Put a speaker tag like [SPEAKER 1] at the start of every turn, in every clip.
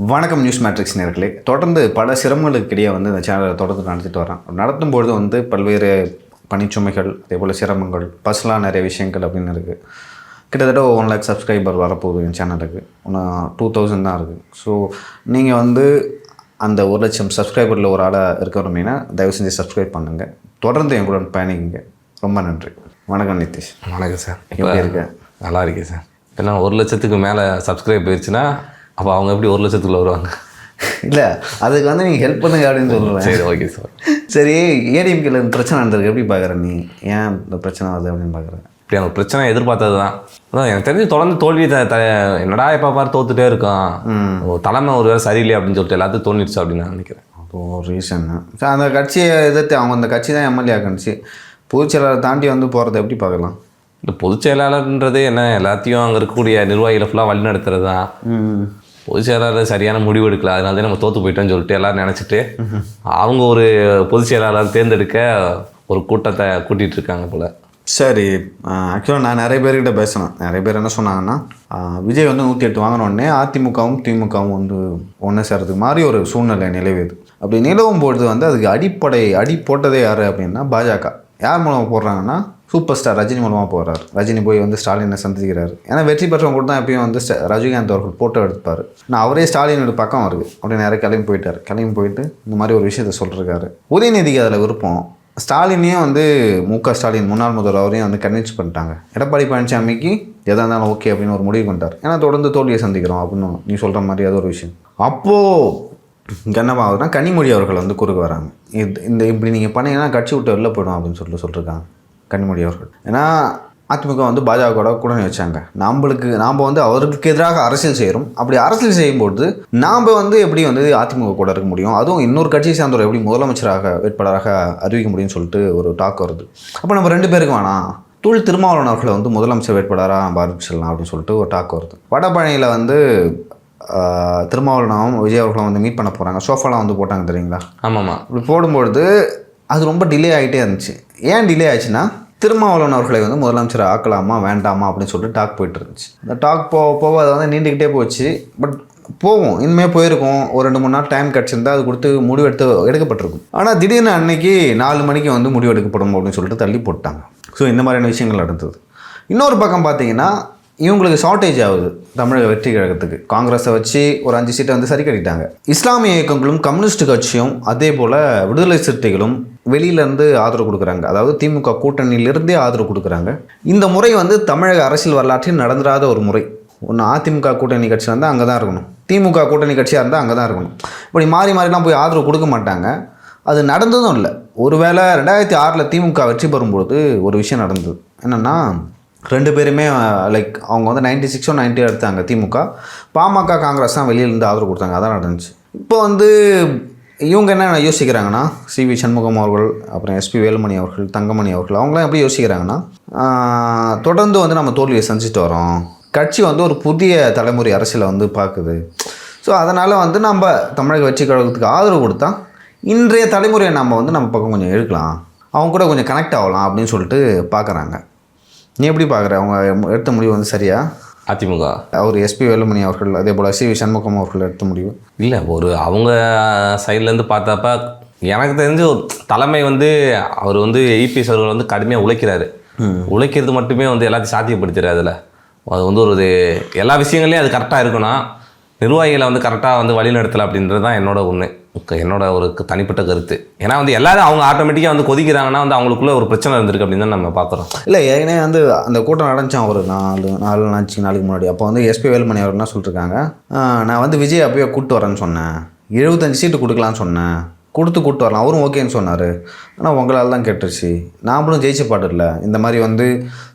[SPEAKER 1] வணக்கம் news matrix நேயர்களே. தொடர்ந்து பல சிரமங்களுக்கு இடையே வந்து இந்த சேனலை தொடர்ந்து நடத்திட்டு வரேன். நடத்தும்பொழுது வந்து பல்வேறு பணிச்சுமைகள், அதே போல் சிரமங்கள், பர்சனலாக நிறைய விஷயங்கள் அப்படின்னு இருக்குது. கிட்டத்தட்ட 1 lakh சப்ஸ்கிரைபர் வரப்போகுது என் சேனலுக்கு. 2000 தான் இருக்குது. ஸோ நீங்கள் வந்து அந்த 1 லட்சம் சப்ஸ்கிரைபரில் ஒரு ஆளாக இருக்கணும் அப்படின்னா தயவு செஞ்சு சப்ஸ்கிரைப் பண்ணுங்கள். தொடர்ந்து என் கூட பயணிங்க. ரொம்ப நன்றி. வணக்கம் நிதிஷ்.
[SPEAKER 2] வணக்கம் சார்.
[SPEAKER 1] எப்படி இருக்க?
[SPEAKER 2] நல்லா இருக்கேன் சார். ஏன்னா 1 லட்சத்துக்கு மேலே சப்ஸ்கிரைப் போயிடுச்சுன்னா அப்போ அவங்க எப்படி 1 லட்சத்துக்குள்ள வருவாங்க?
[SPEAKER 1] இல்லை, அதுக்கு வந்து நீங்கள் ஹெல்ப் பண்ணுங்க அப்படின்னு சொல்லுவேன்.
[SPEAKER 2] சரி, ஓகே சார்.
[SPEAKER 1] சரி, ஏடிஎம்கேல பிரச்சனை நடந்திருக்கு, எப்படி பார்க்குற நீ? ஏன் இந்த பிரச்சனை வருது அப்படின்னு பார்க்குறேன்.
[SPEAKER 2] இப்படி அந்த பிரச்சனை எதிர்பார்த்தது தான். அதான் எனக்கு தெரிஞ்சு தொடர்ந்து தோல்வி என்னடா எப்போ பாரு தோத்துட்டே இருக்கான், தலைமை ஒரு வேலை சரியில்லை அப்படின்னு சொல்லிட்டு எல்லாத்தையும் தோணிடுச்சு அப்படின்னு நான் நினைக்கிறேன்.
[SPEAKER 1] அப்போது ஒரு ரீசன் அந்த கட்சியை எதிர்த்து அவங்க அந்த கட்சி தான் எம்எல்ஏ ஆக்கணுச்சு. பொதுச்செயலாளர் தாண்டி வந்து போகிறத எப்படி பார்க்கலாம்?
[SPEAKER 2] இந்த பொதுச் செயலாளர்ன்றது என்ன, எல்லாத்தையும் அங்கே இருக்கக்கூடிய நிர்வாகிகளை ஃபுல்லாக வழி நடத்துறது தான். பொதுச் செயலாளர் சரியான முடிவு எடுக்கல, அதனால தான் நம்ம தோற்று போயிட்டோன்னு சொல்லிட்டு எல்லோரும் நினச்சிட்டு அவங்க ஒரு பொதுச் செயலாளர் தேர்ந்தெடுக்க ஒரு கூட்டத்தை கூட்டிகிட்டு இருக்காங்க போல்.
[SPEAKER 1] சரி, ஆக்சுவலாக நான் நிறைய பேர்கிட்ட பேசினேன். நிறைய பேர் என்ன சொன்னாங்கன்னா, விஜய் வந்து 108 வாங்கினோடனே அதிமுகவும் திமுகவும் வந்து ஒன்று சேர்றதுக்கு மாதிரி ஒரு சூழ்நிலை நிலவுது. அப்படி நிலவும் பொழுது வந்து அதுக்கு அடி போட்டதே யார் அப்படின்னா பாஜக. யார் மூலமாக போடுறாங்கன்னா சூப்பர் ஸ்டார் ரஜினி மூலமாக போகிறார். ரஜினி போய் வந்து ஸ்டாலினை சந்திக்கிறார். ஏன்னா வெற்றி பெற்றவங்க கூட தான் எப்பயும் வந்து ரஜினிகாந்த் அவர்கள் ஃபோட்டோ எடுப்பார். நான் அவரே ஸ்டாலினோட பக்கம் வருது அப்படின்னு நிறைய கிளம்பி போயிட்டு இந்த மாதிரி ஒரு விஷயத்த சொல்லிருக்காரு. உதயநிதிக்கு அதில் விருப்பம். ஸ்டாலினையும் வந்து முக ஸ்டாலின் முன்னாள் முதல்வர் அவரையும் வந்து கன்வின்ஸ் பண்ணிட்டாங்க. எடப்பாடி பழனிசாமிக்கு எதாக இருந்தாலும் ஓகே அப்படின்னு ஒரு முடிவு பண்ணிட்டார். ஏன்னா தொடர்ந்து தோல்வியை சந்திக்கிறோம் அப்படின்னு நீ சொல்கிற மாதிரி அது ஒரு விஷயம். அப்போது என்னவாகுதுன்னா கனிமொழி அவர்கள் வந்து குறுக்க வராங்க. இப்படி நீங்கள் பண்ணீங்கன்னா கட்சி விட்டு வெளில போயிடும் அப்படின்னு சொல்லியிருக்காங்க கனிமொழி அவர்கள். ஏன்னா அதிமுக வந்து பாஜகவோட கூட்டணி வச்சாங்க. நாம் வந்து அவருக்கு எதிராக அரசியல் செய்கிறோம். அப்படி அரசியல் செய்யும்போது நாம் வந்து எப்படி வந்து அதிமுக கூட இருக்க முடியும், அதுவும் இன்னொரு கட்சியை சேர்ந்தவர் எப்படி முதலமைச்சராக வேட்பாளராக அறிவிக்க முடியும்னு சொல்லிட்டு ஒரு டாக் வருது. அப்போ நம்ம 2 பேருக்கு வேணாம், தொல் திருமாவளவன் அவர்களை வந்து முதலமைச்சர் வேட்பாளராக நம்ம அறிவிச்சிடலாம் அப்படின்னு சொல்லிட்டு ஒரு டாக் வருது. வடபழனியில் வந்து திருமாவளவனும் விஜய் அவர்களும் வந்து மீட் பண்ண போகிறாங்க. சோஃபாலாம் வந்து போட்டாங்க தெரியுங்களா?
[SPEAKER 2] ஆமாம்மா.
[SPEAKER 1] இப்படி போடும்பொழுது அது ரொம்ப டிலே ஆகிட்டே இருந்துச்சு. ஏன் டிலே ஆச்சுன்னா திருமாவளவன் அவர்களை வந்து முதலமைச்சர் ஆக்கலாமா வேண்டாமா அப்படின்னு சொல்லிட்டு டாக் போயிட்டு இருந்துச்சு. அந்த டாக் போக அதை வந்து நீண்டுக்கிட்டே போச்சு. பட் போவோம், இனிமேல் போயிருக்கோம். ஒரு 2-3 நாள் டைம் கிடச்சிருந்தா அது கொடுத்து முடிவு எடுக்கப்பட்டிருக்கும். ஆனால் திடீர்னு அன்னைக்கு 4 மணிக்கு வந்து முடிவு எடுக்கப்படும் அப்படின்னு சொல்லிட்டு தள்ளி போட்டாங்க. ஸோ இந்த மாதிரியான விஷயங்கள் நடந்தது. இன்னொரு பக்கம் பார்த்தீங்கன்னா இவங்களுக்கு ஷார்ட்டேஜ் ஆகுது தமிழக வெற்றி கழகத்துக்கு. காங்கிரஸை வச்சு ஒரு 5 சீட்டை வந்து சரி கட்டிட்டாங்க. இஸ்லாமிய இயக்கங்களும் கம்யூனிஸ்ட் கட்சியும் அதே போல் விடுதலை சிறுத்தைகளும் வெளியிலேருந்து ஆதரவு கொடுக்குறாங்க. அதாவது திமுக கூட்டணியிலிருந்தே ஆதரவு கொடுக்குறாங்க. இந்த முறை வந்து தமிழக அரசியல் வரலாற்றில் நடந்துராத ஒரு முறை. ஒன்று அதிமுக கூட்டணி கட்சியாக இருந்தால் அங்கே தான் இருக்கணும், திமுக கூட்டணி கட்சியாக இருந்தால் அங்கே தான் இருக்கணும். இப்படி மாறிலாம் போய் ஆதரவு கொடுக்க மாட்டாங்க. அது நடந்ததும் இல்லை. ஒருவேளை 2006 திமுக வெற்றி பெறும்போது ஒரு விஷயம் நடந்தது. என்னென்னா 2 பேருமே லைக் அவங்க வந்து 96 90 எடுத்தாங்க திமுக. பாமக காங்கிரஸ் தான் வெளியிலேருந்து ஆதரவு கொடுத்தாங்க. அதான் நடந்துச்சு. இப்போ வந்து இவங்க என்ன யோசிக்கிறாங்கன்னா CV சண்முகம் அவர்கள், அப்புறம் SP வேலுமணி அவர்கள், தங்கமணி அவர்கள், அவங்களாம் எப்படி யோசிக்கிறாங்கன்னா தொடர்ந்து வந்து நம்ம தோல்வியை சந்திச்சுட்டு வரோம், கட்சி வந்து ஒரு புதிய தலைமுறை அரசியலை வந்து பார்க்குது. ஸோ அதனால் வந்து நம்ம தமிழக வெற்றி கழகத்துக்கு ஆதரவு கொடுத்தா இன்றைய தலைமுறையை நம்ம பக்கம் கொஞ்சம் எடுக்கலாம், அவங்க கூட கொஞ்சம் கனெக்ட் ஆகலாம் அப்படின்னு சொல்லிட்டு பார்க்குறாங்க. நீ எப்படி பார்க்குற? அவங்க எடுத்த முடிவு வந்து சரியா?
[SPEAKER 2] அதிமுக
[SPEAKER 1] அவர் SP வேலுமணி அவர்கள், அதே போல் CV சண்முகம் அவர்கள் எடுத்த முடிவு
[SPEAKER 2] இல்லை. ஒரு அவங்க சைட்லேருந்து பார்த்தப்ப எனக்கு தெரிஞ்சு ஒரு தலைமை வந்து அவர் வந்து EPS அவர்கள் வந்து கடுமையாக உழைக்கிறாரு. உழைக்கிறது மட்டுமே வந்து எல்லாத்தையும் சாத்தியப்படுத்துறாரு. அதில் அது வந்து ஒரு எல்லா விஷயங்கள்லையும் அது கரெக்டாக இருக்கணும், நிர்வாகிகளை வந்து கரெக்டாக வந்து வழி நடத்தலை அப்படின்றது தான் என்னோட ஒரு தனிப்பட்ட கருத்து. ஏன்னா வந்து எல்லாரும் அவங்க ஆட்டோமேட்டிக்காக வந்து கொதிக்கிறாங்கன்னா வந்து அவங்களுக்குள்ள ஒரு பிரச்சனை இருந்திருக்கு அப்படின்னு தான் நம்ம பார்க்குறோம்.
[SPEAKER 1] இல்லை, ஏன்னா வந்து அந்த கூட்டம் நடந்துச்சான் ஒரு 4 நாளைக்கு முன்னாடி. அப்போ வந்து SP வேலுமணி அவர் என்ன சொல்லிட்டுருக்காங்க, நான் வந்து விஜய் அப்பயே கூப்பிட்டு வரேன்னு சொன்னேன், 75 சீட்டு கொடுக்கலான்னு சொன்னேன், கூப்பிட்டு வரலாம், அவரும் ஓகேன்னு சொன்னார். ஆனால் உங்களால் தான் கெட்டுருச்சு, நாமளும் ஜெயிச்ச பாட்டு இல்லை. இந்த மாதிரி வந்து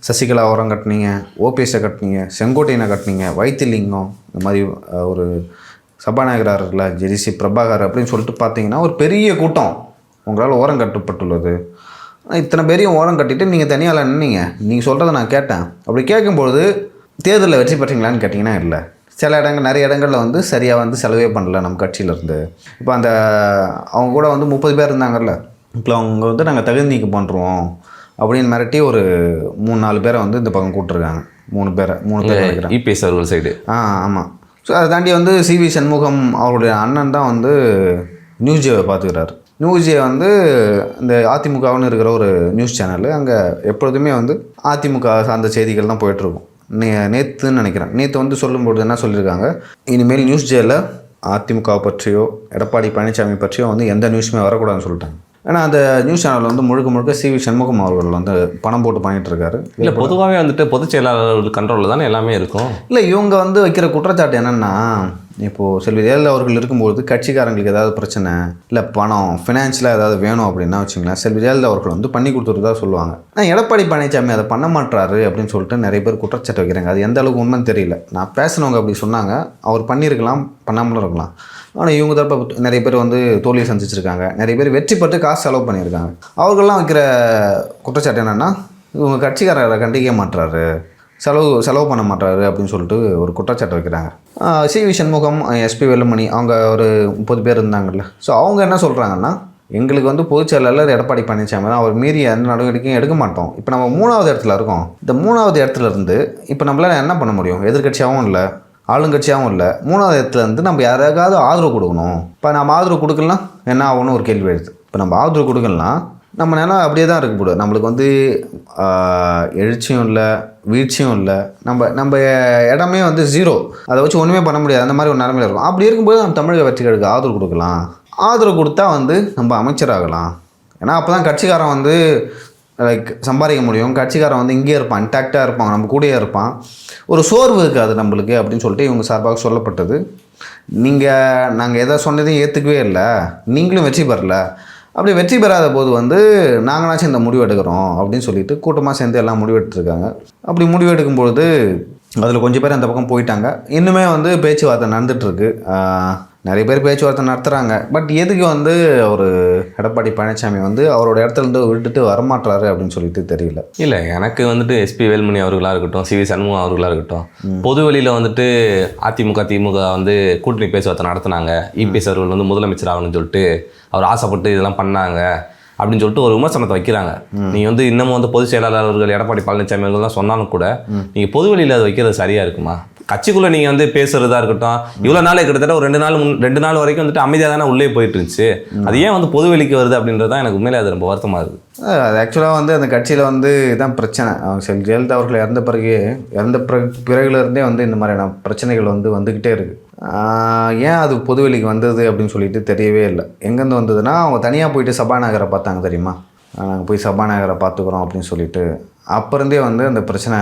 [SPEAKER 1] சசிகலா ஓரம் கட்டினீங்க, OPS கட்டினீங்க, செங்கோட்டையனை கட்டினீங்க, வைத்திலிங்கம், இந்த மாதிரி ஒரு சபாநாயகராக இருக்குல்ல JDC பிரபாகர் அப்படின்னு சொல்லிட்டு பார்த்தீங்கன்னா ஒரு பெரிய கூட்டம் உங்களால் ஓரம் கட்டப்பட்டுள்ளது. இத்தனை பேரையும் ஓரம் கட்டிட்டு நீங்கள் தனியால் நின்னீங்க. நீங்கள் சொல்கிறத நான் கேட்டேன். அப்படி கேட்கும்பொழுது தேர்தலில் வெற்றி பெற்றீங்களான்னு கேட்டிங்கன்னா இல்லை. சில நிறைய இடங்களில் வந்து சரியாக வந்து செலவே பண்ணல நம்ம கட்சியிலேருந்து. இப்போ அந்த அவங்க கூட வந்து 30 பேர் இருந்தாங்கல்ல, இப்போ அவங்க வந்து நாங்கள் தகுதி நீக்கம் பண்ணுறோம் அப்படின்னு மிரட்டி ஒரு 3-4 பேரை வந்து இந்த பக்கம் கூப்பிட்ருக்காங்க. 3 பேர்
[SPEAKER 2] EPS அவர்கள் சைடு.
[SPEAKER 1] ஆமாம். ஸோ அதை தாண்டி வந்து சிவி சண்முகம் அவருடைய அண்ணன் தான் வந்து நியூஸ் ஜேவை பார்த்துக்கிறாரு. நியூஸ் ஜே வந்து இந்த அதிமுகவுன்னு இருக்கிற ஒரு நியூஸ் சேனல். அங்கே எப்பொழுதுமே வந்து அதிமுக சார்ந்த செய்திகள் தான் போயிட்டுருக்கும். நேற்றுன்னு நினைக்கிறேன், நேற்று வந்து சொல்லும்போது என்ன சொல்லியிருக்காங்க, இனிமேல் நியூஸ் ஜேயில் அதிமுக பற்றியோ எடப்பாடி பழனிசாமி பற்றியோ வந்து எந்த நியூஸுமே வரக்கூடாதுன்னு சொல்லிட்டாங்க. ஏன்னா அந்த நியூஸ் சேனல் வந்து முழுக்க சிவி சண்முகம் அவர்கள் வந்து பணம் போட்டு பண்ணிகிட்டு இருக்காரு.
[SPEAKER 2] இல்லை, பொதுவாகவே வந்துட்டு பொதுச் செயலாளர்கள் கண்ட்ரோலில் தானே எல்லாமே இருக்கும்.
[SPEAKER 1] இல்லை, இவங்க வந்து வைக்கிற குற்றச்சாட்டு என்னென்னா, இப்போது செல்வி ஜெயலலிதா அவர்கள் இருக்கும்போது கட்சிக்காரங்களுக்கு ஏதாவது பிரச்சனை இல்லை பணம் ஃபினான்ஷியலாக ஏதாவது வேணும் அப்படின்னா வச்சுங்களேன், செல்வி ஜெயலலிதா அவர்கள் வந்து பண்ணி கொடுத்துருதா சொல்லுவாங்க. ஆனால் எடப்பாடி பழனிசாமி அதை பண்ண மாட்டாரு அப்படின்னு சொல்லிட்டு நிறைய பேர் குற்றச்சாட்டு வைக்கிறாங்க. அது எந்த அளவுக்கு உண்மைன்னு தெரியல. நான் பேசினவங்க அப்படி சொன்னாங்க, அவர் பண்ணியிருக்கலாம், பண்ணாமலும் இருக்கலாம். ஆனால் இவங்க தரப்ப நிறைய பேர் வந்து தோல்வியை சந்திச்சிருக்காங்க, நிறைய பேர் வெற்றி பெற்று காசு செலவு பண்ணியிருக்காங்க. அவர்கள்லாம் வைக்கிற குற்றச்சாட்டு என்னென்னா, இவங்க கட்சிக்காரரை கண்டிக்க மாட்டுறாரு, செலவு பண்ண மாட்டாரு அப்படின்னு சொல்லிட்டு ஒரு குற்றச்சாட்டு வைக்கிறாங்க. சிவி சண்முகம், எஸ்பி வேலுமணி அவங்க ஒரு 30 பேர் இருந்தாங்கல்ல. ஸோ அவங்க என்ன சொல்கிறாங்கன்னா, எங்களுக்கு வந்து பொதுச் செயலாளர் எடப்பாடி பழனிசாமி தான், அவர் மீறி எந்த நடவடிக்கையும் எடுக்க மாட்டோம். இப்போ நம்ம 3வது இடத்துல இருக்கோம். இந்த 3வது இடத்துல இருந்து இப்போ நம்மளால் என்ன பண்ண முடியும்? எதிர்கட்சியாகவும் இல்லை, ஆளுங்கட்சியாகவும் இல்லை. 3வது இடத்துல இருந்து நம்ம யாராவது ஆதரவு கொடுக்கணும். இப்போ நம்ம ஆதரவு கொடுக்கலாம் என்ன ஆகும்னு ஒரு கேள்வி எழுது. இப்போ நம்ம ஆதரவு கொடுக்கலாம், நம்ம நிலம் அப்படியே தான் இருக்க போடுது. நம்மளுக்கு வந்து எழுச்சியும் இல்லை, வீழ்ச்சியும் இல்லை. நம்ம இடமே வந்து 0. அதை வச்சு ஒன்றுமே பண்ண முடியாது. அந்த மாதிரி ஒரு நிலைமையில் இருக்கும். அப்படி இருக்கும்போது நம்ம தமிழக வெற்றிகளுக்கு ஆதரவு கொடுக்கலாம். ஆதரவு கொடுத்தா வந்து நம்ம அமைச்சராகலாம். ஏன்னா அப்போ தான் கட்சிக்காரன் வந்து லைக் சம்பாதிக்க முடியும். கட்சிக்காரன் வந்து இங்கேயே இருப்பான், இன்டாக்டாக இருப்பான், நம்ம கூடயே இருப்பான். ஒரு சோர்வு இருக்காது நம்மளுக்கு அப்படின்னு சொல்லிட்டு இவங்க சார்பாக சொல்லப்பட்டது. நாங்கள் எதை சொன்னதையும் ஏற்றுக்கவே இல்லை, நீங்களும் வெற்றி பெறல. அப்படி வெற்றி பெறாத போது வந்து நாங்களாச்சும் இந்த முடிவு எடுக்கிறோம் அப்படின்னு சொல்லிட்டு கூட்டமாக சேர்ந்து எல்லாம் முடிவெடுத்துருக்காங்க. அப்படி முடிவு எடுக்கும்பொழுது அதில் கொஞ்சம் பேர் அந்த பக்கம் போயிட்டாங்க. இன்னுமே வந்து பேச்சுவார்த்தை நடந்துகிட்ருக்கு. நிறைய பேர் பேச்சுவார்த்தை நடத்துகிறாங்க. பட் எதுக்கு வந்து ஒரு எடப்பாடி பழனிசாமி வந்து அவரோட இடத்துலேருந்து விட்டுட்டு வரமாட்டாரு அப்படின்னு சொல்லிட்டு தெரியல.
[SPEAKER 2] இல்லை, எனக்கு வந்துட்டு எஸ்பி வேலுமணி அவர்களாக இருக்கட்டும், சிவி சண்முகம் அவர்களாக இருக்கட்டும், பொது வெளியில் வந்துட்டு அதிமுக திமுக வந்து கூட்டணி பேச்சுவார்த்தை நடத்தினாங்க. இபிஎஸ் அவர்கள் வந்து முதலமைச்சர் ஆகணும்னு சொல்லிட்டு அவர் ஆசைப்பட்டு இதெல்லாம் பண்ணாங்க அப்படின்னு சொல்லிட்டு ஒரு விமர்சனத்தை வைக்கிறாங்க. நீங்கள் வந்து இன்னமும் வந்து பொதுச் செயலாளர்கள் எடப்பாடி பழனிசாமி அவர்கள் தான் சொன்னாலும் கூட நீங்கள் பொது வெளியில் அதை வைக்கிறது சரியாக இருக்குமா? கட்சிக்குள்ளே நீங்கள் வந்து பேசுகிறதா இருக்கட்டும், இவ்வளோ நாள் கிட்டத்தட்ட ஒரு 2 நாள் வரைக்கும் வந்துட்டு அமைதியாக தானே உள்ளே போயிட்டு இருந்துச்சு. அது ஏன் வந்து பொது வெளிக்கு வருது அப்படின்றது தான் எனக்கு உண்மையிலே அது ரொம்ப வருத்தமாக இருக்குது.
[SPEAKER 1] அது ஆக்சுவலாக வந்து அந்த கட்சியில் வந்து இதுதான் பிரச்சனை. செல்வி ஜெயலலிதா அவர்கள் இறந்த பிறகுலேருந்தே வந்து இந்த மாதிரியான பிரச்சனைகள் வந்து வந்துக்கிட்டே இருக்குது. ஏன் அது பொதுவெளிக்கு வந்தது அப்படின்னு சொல்லிட்டு தெரியவே இல்லை. எங்கேருந்து வந்ததுன்னா, அவங்க தனியாக போயிட்டு சபாநாயகரை பார்த்தாங்க தெரியுமா, நாங்கள் போய் சபாநாயகரை பார்த்துக்குறோம் அப்படின்னு சொல்லிட்டு அப்போ இருந்தே வந்து அந்த பிரச்சனை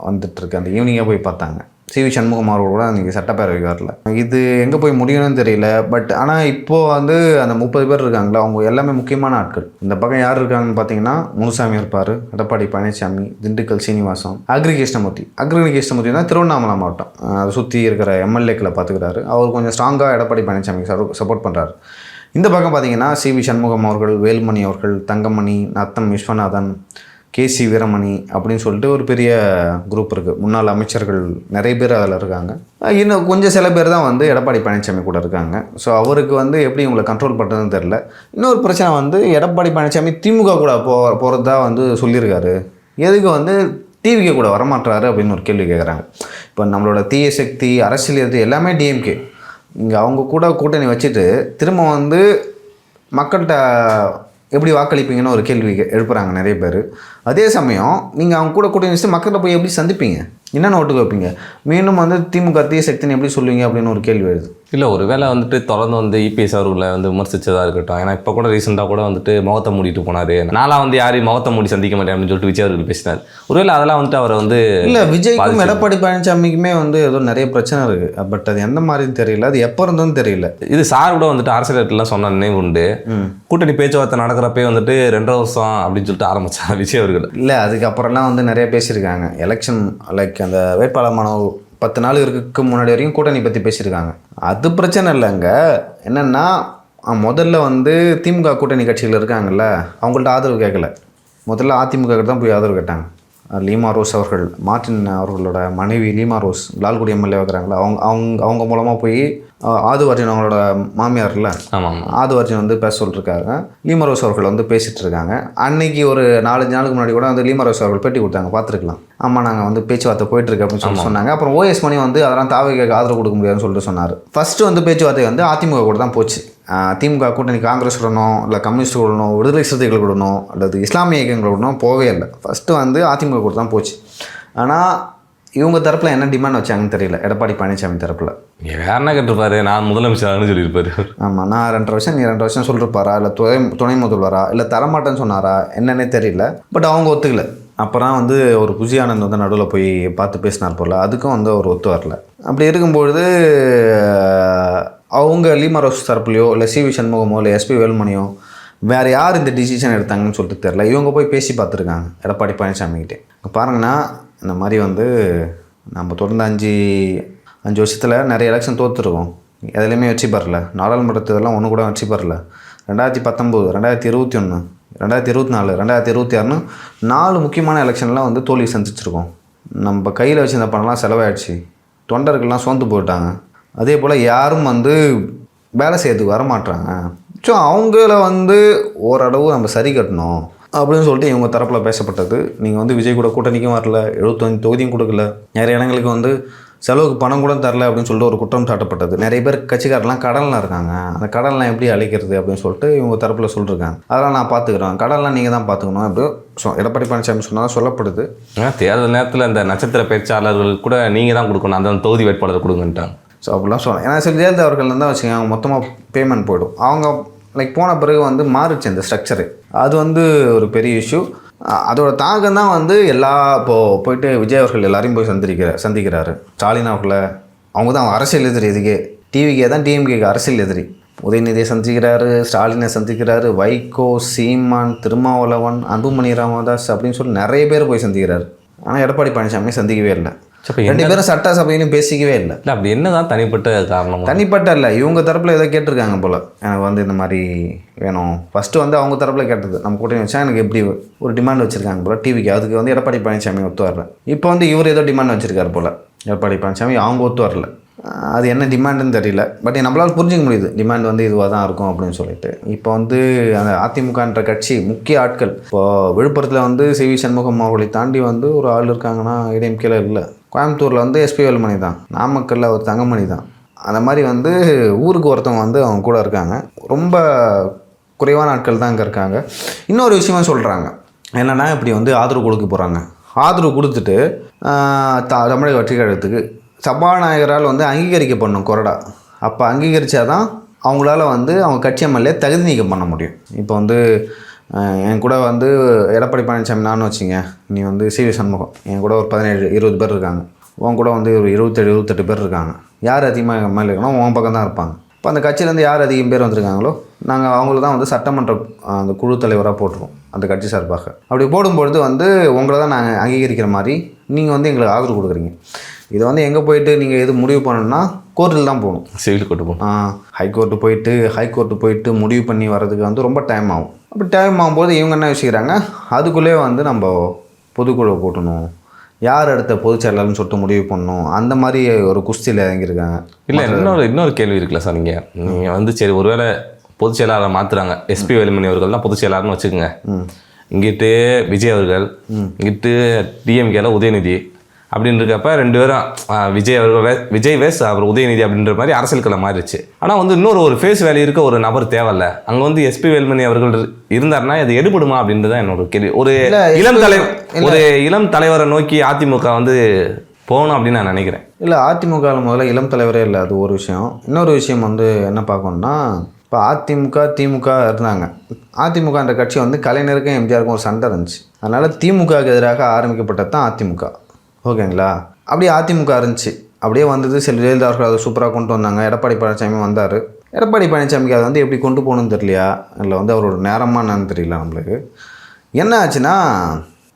[SPEAKER 1] வந்துட்டுருக்கு. அந்த ஈவினிங்காக போய் பார்த்தாங்க. சிவி சண்முகம் அவர்கள் கூட அன்றைக்கி சட்டப்பேரவைக்கு வரல. இது எங்கே போய் முடியணும்னு தெரியல. பட் ஆனால் இப்போது வந்து அந்த 30 பேர் இருக்காங்களா, அவங்க எல்லாமே முக்கியமான ஆட்கள். இந்த பக்கம் யார் இருக்காங்கன்னு பார்த்தீங்கன்னா, முனுசாமி இருப்பார், எடப்பாடி பழனிசாமி, திண்டுக்கல் சீனிவாசன், அக்ரி கிருஷ்ணமூர்த்தி தான் திருவண்ணாமலை மாவட்டம் அதை சுற்றி இருக்கிற எம்எல்ஏக்களை பார்த்துக்கிறாரு. அவர் கொஞ்சம் ஸ்ட்ராங்காக எடப்பாடி பழனிசாமிக்கு சப்போர்ட் பண்ணுறாரு. இந்த பக்கம் பார்த்தீங்கன்னா சிவி சண்முகம் அவர்கள், வேலுமணி அவர்கள், தங்கமணி, நத்தம் விஸ்வநாதன், கேசி வீரமணி அப்படின்னு சொல்லிட்டு ஒரு பெரிய குரூப் இருக்குது. முன்னாள் அமைச்சர்கள் நிறைய பேர் அதில் இருக்காங்க. இன்னும் கொஞ்சம் சில பேர் தான் வந்து எடப்பாடி பழனிசாமி கூட இருக்காங்க. ஸோ அவருக்கு வந்து எப்படி இவங்களை கண்ட்ரோல் பண்ணுறதுன்னு தெரில. இன்னொரு பிரச்சனை வந்து எடப்பாடி பழனிசாமி திமுக கூட போகிறதா வந்து சொல்லியிருக்காரு. எதுக்கு வந்து டிவிகே கூட வரமாட்டாரு அப்படின்னு ஒரு கேள்வி கேட்குறாங்க. இப்போ நம்மளோட தீய சக்தி அரசியல் எது எல்லாமே டிஎம்கே. இங்கே அவங்க கூட கூட்டணி வச்சுட்டு திரும்ப வந்து மக்கள்கிட்ட எப்படி வாக்களிப்பீங்கன்னு ஒரு கேள்வி எழுப்புறாங்க நிறைய பேர். அதே சமயம் நீங்கள் அவங்க கூட கூட்டணி வச்சுட்டு மக்கள்கிட்ட போய் எப்படி சந்திப்பீங்க, என்னென்ன ஓட்டுக்கு வைப்பீங்க, மீண்டும் வந்து திமுக தீய சக்தின்னு எப்படி சொல்லுவீங்க அப்படின்னு ஒரு கேள்வி எழுது.
[SPEAKER 2] இல்லை, ஒரு வேளை வந்துட்டு தொடர்ந்து வந்து இபிஎஸ் அவர்களை வந்து விமர்சித்ததாக இருக்கட்டும். ஏன்னா இப்போ கூட ரீசெண்டாக கூட வந்துட்டு முகத்தை மூடிட்டு போனார். நான்லாம் வந்து யாரையும் முகத்தை மூடி சந்திக்க மாட்டேன் அப்படின்னு சொல்லிட்டு விஜய் அவர்கள் பேசினார். ஒருவேளை அதெல்லாம் வந்துட்டு அவரை வந்து
[SPEAKER 1] இல்லை, விஜய்க்கும் எடப்பாடி பழனிசாமிக்குமே வந்து ஏதோ நிறைய பிரச்சனை இருக்குது. பட் அது எந்த மாதிரின்னு தெரியல, அது எப்போ இருந்தோன்னு தெரியல.
[SPEAKER 2] இது சார் கூட வந்துட்டு அரசியலாம் சொன்ன நினைவு உண்டு. கூட்டணி பேச்சுவார்த்தை நடக்கிறப்பே வந்துட்டு 2 வருஷம் அப்படின்னு சொல்லிட்டு ஆரம்பித்தார் விஜய் அவர்கள்.
[SPEAKER 1] இல்லை, அதுக்கப்புறம்லாம் வந்து நிறைய பேசியிருக்காங்க. எலெக்ஷன் லைக் அந்த வேட்பாளர் மனு 10 நாள் இருக்கு முன்னாடி வரைக்கும் கூட்டணி பற்றி பேசியிருக்காங்க. அது பிரச்சனை இல்லைங்க. என்னென்னா முதல்ல வந்து திமுக கூட்டணி கட்சிகள் இருக்காங்கல்ல, அவங்கள்ட்ட ஆதரவு கேட்கல. முதல்ல அதிமுக கிட்ட தான் போய் ஆதரவு கேட்டாங்க. லீமா ரோஸ் அவர்கள், மார்ட்டின் அவர்களோட மனைவி லீமா ரோஸ் லால்குடி எம்எல்ஏ வைக்கிறாங்களா, அவங்க மூலமாக போய் ஆதுவர்ஜன் அவங்களோட மாமியார்ல,
[SPEAKER 2] ஆமாம்,
[SPEAKER 1] ஆதுவர்ஜன் வந்து பேச சொல்லிருக்காங்க. லீமா ரோஸ் அவர்கள் வந்து பேசிகிட்டு இருக்காங்க. அன்னைக்கு ஒரு 4-5 நாளுக்கு முன்னாடி கூட வந்து லீமா ரோஸ் அவர்கள் பேட்டி கொடுத்தாங்க, பார்த்துருக்கலாம். ஆமாம் நாங்கள் வந்து பேச்சுவார்த்தை போயிட்டுருக்கு அப்படின்னு சொல்லி சொன்னாங்க. அப்புறம் ஓஎஸ் மணி வந்து அதெல்லாம் தாவேக்கு ஆதரவு கொடுக்க முடியாதுன்னு சொல்லிட்டு சொன்னார். ஃபஸ்ட்டு வந்து பேச்சுவார்த்தை வந்து அதிமுக கூட தான் போச்சு. திமுக கூட்டணி காங்கிரஸ் விடணும், இல்லை கம்யூனிஸ்ட் விடணும், விடுதலை சிறுத்தைகள் விடணும், அல்லது இஸ்லாமிய இயக்கங்கள் விடணும், போவே இல்லை. ஃபஸ்ட்டு வந்து அதிமுக கூட தான் போச்சு. ஆனால் இவங்க தரப்பில் என்ன டிமாண்ட் வச்சாங்கன்னு தெரியல. எடப்பாடி பழனிசாமி தரப்பில்
[SPEAKER 2] வேறனா கேட்டிருப்பாரு, நான் முதலமைச்சர்னு சொல்லியிருப்பாரு.
[SPEAKER 1] ஆமாம், நான் 2.5 வருஷம் நீ 2 வருஷம் சொல்லிருப்பாரா, இல்லை துணை முதல்வரா, இல்லை தரமாட்டேன்னு சொன்னாரா என்னன்னே தெரியல. பட் அவங்க ஒத்துக்கல. அப்புறம் வந்து ஒரு புஜி ஆனந்த் வந்து நடுவில் போய் பார்த்து பேசினார் போல், அதுக்கும் வந்து அவர் ஒத்து வரல. அப்படி இருக்கும்பொழுது அவங்க லீமா ரோஸ் தரப்புலையோ, இல்லை சிவி சண்முகமோ, இல்லை எஸ்பி வேலுமணியோ, வேறு யார் இந்த டிசிஷன் எடுத்தாங்கன்னு சொல்லிட்டு தெரில. இவங்க போய் பேசி பார்த்துருக்காங்க எடப்பாடி பழனிசாமிக்கிட்டே. பாருங்கன்னா இந்த மாதிரி வந்து நம்ம தொடர்ந்து 5 வருஷத்தில் நிறைய எலெக்ஷன் தோற்றுருக்கோம், எதுலேயுமே வெற்றி பெறல. நாடாளுமன்றத்தெல்லாம் ஒன்று கூட வெற்றி பெறல. 2019, 2021, 2024, 2026ன்னு 4 முக்கியமான எலெக்ஷன்லாம் வந்து தோல்வி சந்திச்சிருக்கோம். நம்ம கையில் வச்சுருந்த பணம்லாம் செலவாயிடுச்சு. தொண்டர்கள்லாம் சோர்ந்து போயிட்டாங்க. அதே போல் யாரும் வந்து வேலை செய்யறதுக்கு வரமாட்டாங்க. ஸோ அவங்கள வந்து ஓரளவு நம்ம சரி கட்டணும் அப்படின்னு சொல்லிட்டு இவங்க தரப்பில் பேசப்பட்டது. நீங்கள் வந்து விஜய் கூட கூட்டணிக்கும் வரல, 75 தொகுதியும் கொடுக்கல, நிறைய இடங்களுக்கு வந்து செலவுக்கு பணம் கூட தரல அப்படின்னு சொல்லிட்டு ஒரு குற்றம் சாட்டப்பட்டது. நிறைய பேர் கட்சிக்காரெலாம் கடனில் இருக்காங்க, அந்த கடன்லாம் எப்படி அழைக்கிறது அப்படின்னு சொல்லிட்டு இவங்க தரப்பில் சொல்லியிருக்காங்க. அதெல்லாம் நான் பார்த்துக்கிறேன், கடன்லாம் நீங்கள் தான் பார்த்துக்கணும் அப்படி எடப்பாடி பழனிசாமி சொன்னதான் சொல்லப்படுது.
[SPEAKER 2] தேர்தல் நேரத்தில் இந்த நட்சத்திர பேச்சாளர்கள் கூட நீங்கள் தான் கொடுக்கணும், அந்த தொகுதி வேட்பாளர் கொடுங்கன்ட்டாங்க.
[SPEAKER 1] ஸோ அப்படிலாம் சொல்லலாம். ஏன்னா சில ஜெயலலிதா அவர்கள் தான் வச்சுக்கோங்க, அவங்க மொத்தமாக பேமெண்ட் போய்டும். அவங்க போன பிறகு வந்து மாறுச்சு அந்த ஸ்ட்ரக்சரு. அது வந்து ஒரு பெரிய இஷ்யூ. அதோட தாக்கம் தான் வந்து போயிட்டு விஜய் அவர்கள் எல்லாரையும் போய் சந்திக்கிறாரு. ஸ்டாலின் அவர்களை அவங்க தான் அரசியல் எதிரி. இதுக்கே டிவிக்கே தான் டிஎம்கேக்கு அரசியல் எதிரி. உதயநிதியை சந்திக்கிறாரு, ஸ்டாலினை சந்திக்கிறாரு, வைகோ, சீமான், திருமாவளவன், அன்புமணி ராமதாஸ் அப்படின்னு சொல்லி நிறைய பேர் போய் சந்திக்கிறாரு. ஆனால் எடப்பாடி பழனிசாமி சந்திக்கவே இல்லை. 2 பேரும் சட்டசபையிலும் பேசிக்கவே இல்லை.
[SPEAKER 2] அப்படி என்னதான் தனிப்பட்ட காரணம்?
[SPEAKER 1] தனிப்பட்ட இல்லை, இவங்க தரப்பில் ஏதோ கேட்டிருக்காங்க போல். எனக்கு வந்து இந்த மாதிரி வேணும். ஃபஸ்ட்டு வந்து அவங்க தரப்பில் கேட்டது, நம்ம கூட்டணி வச்சா எனக்கு எப்படி ஒரு டிமாண்ட் வச்சுருக்காங்க போல் டிவிக்கு. அதுக்கு வந்து எடப்பாடி பழனிசாமி ஒத்து வரல. இப்போ வந்து இவர் ஏதோ டிமாண்ட் வச்சுருக்காரு போல் எடப்பாடி பழனிசாமி, அவங்க ஒத்து வரல. அது என்ன டிமாண்டுன்னு தெரியல. பட் நம்மளால் புரிஞ்சிக்க முடியுது டிமாண்ட் வந்து இதுவாக தான் இருக்கும் அப்படின்னு சொல்லிட்டு. இப்போ வந்து அந்த அதிமுகன்ற கட்சி முக்கிய ஆட்கள் இப்போது விழுப்புரத்தில் வந்து சிவி சண்முகம் அவர்களை தாண்டி வந்து ஒரு ஆள் இருக்காங்கன்னா ஏடிஎம்கேல இல்லை. கோயம்புத்தூரில் வந்து எஸ்பி வேலுமணி தான், நாமக்கல்லில் ஒரு தங்கமணி தான். அந்த மாதிரி வந்து ஊருக்கு ஒருத்தவங்க வந்து அவங்க கூட இருக்காங்க. ரொம்ப குறைவான ஆட்கள் தான் அங்கே இருக்காங்க. இன்னொரு விஷயமா சொல்கிறாங்க என்னென்னா, இப்படி வந்து ஆதரவு கொடுக்க போகிறாங்க. ஆதரவு கொடுத்துட்டு தமிழக வெற்றி கழகத்துக்கு சபாநாயகரால் வந்து அங்கீகரிக்கப்படணும் கொறடா. அப்போ அங்கீகரித்தா தான் அவங்களால வந்து அவங்க கட்சி எம்எல்ஏ தகுதி நீக்கம் பண்ண முடியும். இப்போ வந்து என் கூட வந்து எடப்பாடி பழனிசாமி நானும் வச்சுங்க, நீ வந்து சிவி சண்முகம், என் கூட ஒரு 17-20 பேர் இருக்காங்க, உன் கூட வந்து ஒரு 27-28 பேர் இருக்காங்க. யார் அதிகமாக எம்எல்ஏ இருக்கணும் உன் பக்கம் தான் இருப்பாங்க. இப்போ அந்த கட்சியிலேருந்து யார் அதிகம் பேர் வந்திருக்காங்களோ நாங்கள் அவங்கள தான் வந்து சட்டமன்ற அந்த குழு தலைவராக போட்டுருவோம் அந்த கட்சி சார்பாக. அப்படி போடும்பொழுது வந்து உங்களை தான் நாங்கள் அங்கீகரிக்கிற மாதிரி நீங்கள் வந்து எங்களுக்கு ஆதரவு கொடுக்குறீங்க. இதை வந்து எங்கே போயிட்டு நீங்கள் எது முடிவு பண்ணணும்னா கோர்ட்டில் தான் போகணும்,
[SPEAKER 2] சிவில் கோர்ட்டு போகணும்.
[SPEAKER 1] ஹைகோர்ட்டு போயிட்டு முடிவு பண்ணி வர்றதுக்கு வந்து ரொம்ப டைம் ஆகும். அப்படி டைம் ஆகும்போது இவங்க என்ன யோசிக்கிறாங்க, அதுக்குள்ளே வந்து நம்ம பொதுக்குழு போட்டணும், யார் அடுத்த பொதுச் செயலாளர்னு சொல்லிட்டு முடிவு பண்ணணும். அந்த மாதிரி ஒரு குஸ்தியில் இறங்கியிருக்காங்க. இல்லை,
[SPEAKER 2] இன்னொரு கேள்வி இருக்குல்ல சார், நீங்கள் வந்து சரி ஒருவேளை பொதுச் செயலாளரை மாற்றுறாங்க, எஸ்பி வேலுமணி அவர்கள் தான் பொதுச் செயலாளர்னு வச்சுக்கோங்க. இங்கிட்டு விஜய் அவர்கள், இங்கிட்டு டிஎம்கேல உதயநிதி அப்படின்னு இருக்கப்ப 2 பேரும் விஜய் வேஸ் அப்புறம் உதயநிதி அப்படின்ற மாதிரி அரசியல் களம் மாறிடுச்சு. ஆனால் வந்து இன்னொரு ஃபேஸ் வேல்யூ இருக்க ஒரு நபர் தேவையில்ல. அங்கே வந்து எஸ்பி வேலுமணி அவர்கள் இருந்தாருன்னா அது எடுபடுமா அப்படின்றது தான் என்னோட கேள்வி. ஒரு இளம் தலைவரை நோக்கி அதிமுக வந்து போகணும் அப்படின்னு நான் நினைக்கிறேன்.
[SPEAKER 1] இல்லை, அதிமுகவில் முதல்ல இளம் தலைவரே இல்லை, அது ஒரு விஷயம். இன்னொரு விஷயம் வந்து என்ன பார்க்கணும்னா, இப்போ திமுக இருந்தாங்க. அதிமுகன்ற கட்சி வந்து கலைஞருக்கும் எம்ஜிஆருக்கும் ஒரு சண்டை இருந்துச்சு. அதனால் திமுகவுக்கு எதிராக ஆரம்பிக்கப்பட்டது தான் அதிமுக. ஓகேங்களா? அப்படியே அதிமுக இருந்துச்சு, அப்படியே வந்தது. ஜெயலலிதா அவர்கள் அதை சூப்பராக கொண்டு வந்தாங்க. எடப்பாடி பழனிசாமி வந்தார். எடப்பாடி பழனிசாமிக்கு அதை வந்து எப்படி கொண்டு போகணுன்னு தெரியலையா, இல்லை வந்து அவரோட நேரமாக என்னன்னு தெரியல. நம்மளுக்கு என்ன ஆச்சுன்னா,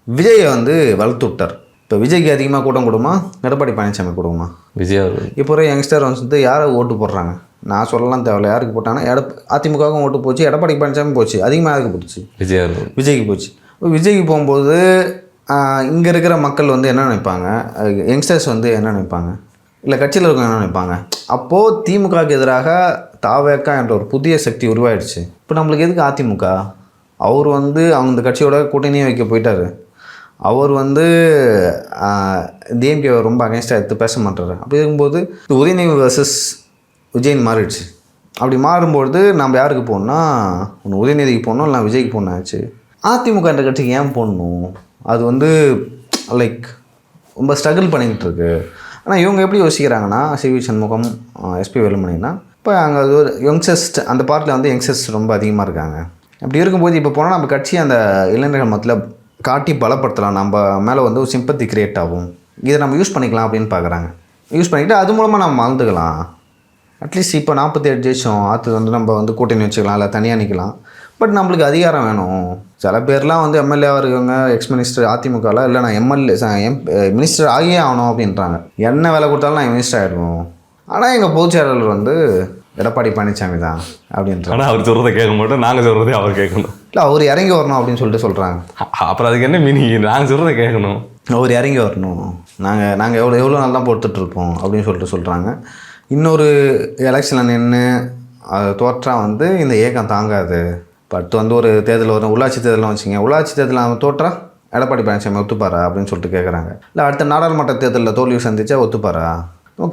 [SPEAKER 1] விஜயை வந்து வளர்த்து விட்டார். இப்போ விஜய்க்கு அதிகமாக கூட்டம் கொடுமா, எடப்பாடி பழனிசாமி கொடுக்குமா?
[SPEAKER 2] விஜய் அவர்கள் இப்போ
[SPEAKER 1] ஒரு யங்ஸ்டர் வந்து யாரை ஓட்டு போடுறாங்க நான் சொல்லலாம் தேவையில்ல. யாருக்கு போட்டாங்கன்னா அதிமுகவுக்கும் ஓட்டு போச்சு, எடப்பாடி பழனிசாமி போச்சு. அதிகமாக யாருக்கு போச்சு? விஜய்க்கு போச்சு. விஜய்க்கு போகும்போது இங்கே இருக்கிற மக்கள் வந்து என்ன நினைப்பாங்க, யங்ஸ்டர்ஸ் வந்து என்ன நினைப்பாங்க, இல்லை கட்சியில் இருக்கவங்க என்ன நினைப்பாங்க? அப்போது திமுகவுக்கு எதிராக தாவேக்கா என்ற ஒரு புதிய சக்தி உருவாயிடுச்சு. இப்போ நம்மளுக்கு எதுக்கு அதிமுக? அவர் வந்து அவங்க இந்த கட்சியோட கூட்டணியே வைக்க போயிட்டார். அவர் வந்து டிஎம்கே ரொம்ப அகேன்ஸ்டாக எடுத்து பேச மாட்டார். அப்படி இருக்கும்போது உதயநிதி வர்சஸ் விஜய்னு மாறிடுச்சு. அப்படி மாறும்பொழுது நம்ம யாருக்கு போகணுன்னா ஒன்று உதயநிதிக்கு போகணும், இல்லை விஜய்க்கு போகணும் ஆச்சு. அதிமுக என்ற கட்சிக்கு ஏன் போடணும்? அது வந்து லைக் ரொம்ப ஸ்ட்ரகிள் பண்ணிக்கிட்டு இருக்கு. ஆனால் இவங்க எப்படி யோசிக்கிறாங்கன்னா சிவி சண்முகம், எஸ்பி வேலுமணினா இப்போ அங்கே அது ஒரு யங்ஸ்டர்ஸ், அந்த பார்ட்டியில் வந்து யங்ஸ்டர்ஸ் ரொம்ப அதிகமாக இருக்காங்க. அப்படி இருக்கும்போது இப்போ போனால் நம்ம கட்சி அந்த இளைஞர்கள் மத்தியில் காட்டி பலப்படுத்தலாம், நம்ம மேலே வந்து ஒரு சிம்பத்தி கிரியேட் ஆகும், இதை நம்ம யூஸ் பண்ணிக்கலாம் அப்படின்னு பார்க்குறாங்க. யூஸ் பண்ணிக்கிட்டு அது மூலமாக நம்ம மறந்துக்கலாம். அட்லீஸ்ட் இப்போ 48 ஜெயிச்சோம், அது வந்து நம்ம வந்து கூட்டணி வச்சுக்கலாம், இல்லை தனியாக நிற்கலாம். பட் நம்மளுக்கு அதிகாரம் வேணும். சில பேர்லாம் வந்து எம்எல்ஏவாக இருக்காங்க, எக்ஸ் மினிஸ்டர் அதிமுகவில், இல்லை நான் மினிஸ்டர் ஆகியே ஆகணும் அப்படின்றாங்க. என்ன வேலை கொடுத்தாலும் நான் மினிஸ்டர் ஆகிடுவோம். ஆனால் எங்கள் பொதுச் செயலாளர் வந்து எடப்பாடி பழனிசாமி தான் அப்படின்றாங்க.
[SPEAKER 2] ஆனால் அவர் சொல்கிறத கேட்க மாட்டோம், நாங்கள் சொல்கிறதே அவர் கேட்கணும்.
[SPEAKER 1] இல்லை அவர் இறங்கி வரணும் அப்படின்னு சொல்லிட்டு சொல்கிறாங்க.
[SPEAKER 2] அப்புறம் அதுக்கு என்ன மீனிங்? நாங்கள் சொல்கிறத கேட்கணும்,
[SPEAKER 1] அவர் இறங்கி வரணும், நாங்கள் எவ்வளோ நாள் தான் பொறுத்துட்ருப்போம் அப்படின்னு சொல்கிறாங்க. இன்னொரு எலெக்ஷனில் நின்று அது தோற்றா வந்து இந்த ஏக்கம் தாங்காது. பட் வந்து ஒரு தேர்தல் வரும், உள்ளாட்சி தேர்தலாம் வச்சுங்க, உள்ளாட்சி தேர்தலில் அவன் தோற்றா எடப்பாடி பழனிசாமி ஒத்துப்பாரா அப்படின்னு சொல்லிட்டு கேட்குறாங்க. இல்லை அடுத்த நாடாளுமன்ற தேர்தலில் தோல்வி சந்திச்சா ஒத்துப்பாரா?